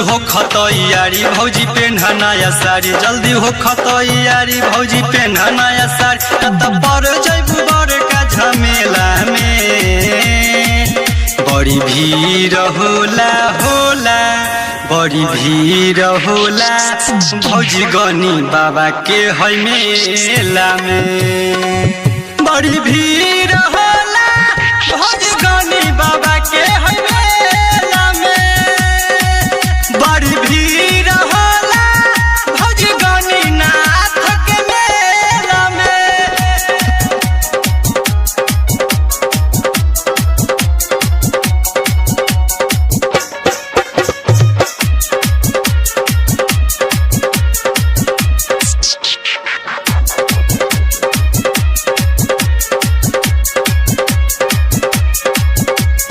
हो खतैयारी भौजी पेन्हा नया साड़ी, जल्दी हो खतैयारी भौजी पेन्हा नया साड़ी। त पर जैबू बड़का झमेला में बड़ी भीड़ होला होला, बड़ी भीड़ होला भौजी गनी बाबा के है मेला में। बड़ी भीड़ होला भौजी गनी बाबा के है मेला में। बड़ी भीड़ होला भौजी गनी नाथ के मेला में।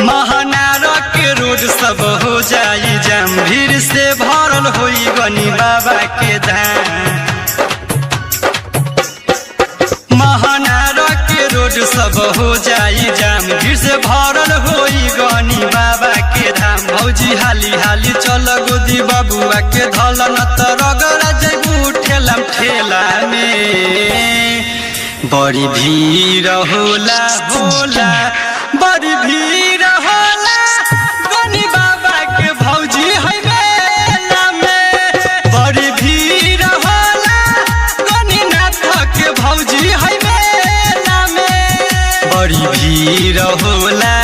महानारक के रोड सब हो जाई जाम, भीड़ से भरल होई गनी बाबा के धाम। महानारक के रोड सब हो जाई जाम, भीड़ से भरल होई गनी बाबा के धाम। भौजी हाली हाली चल गोदी बबुआ के धल न त रगड़ा जैबू ठेला ठेला में। बड़ी भीड़ होला होला, बड़ी भीड़ होला गनी बाबा के भौजी है मेला में। बड़ी भीड़ होला गनी नाथ के भौजी है मेला में। बड़ी भीड़ होला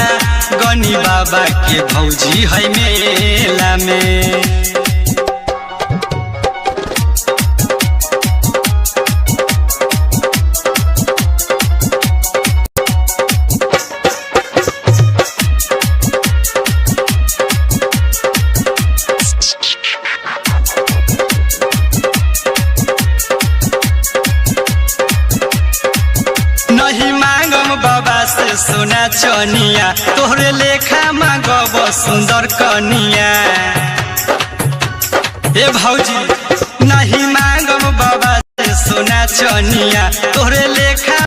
गनी बाबा के भौजी है मेला में। नहीं मांगम बाबा से सोना चनिया, तोहरे लेखा मांगब सुंदर कनिया। ए भौजी नहीं मांगम बाबा से सोना चनिया, तोहरे लेखा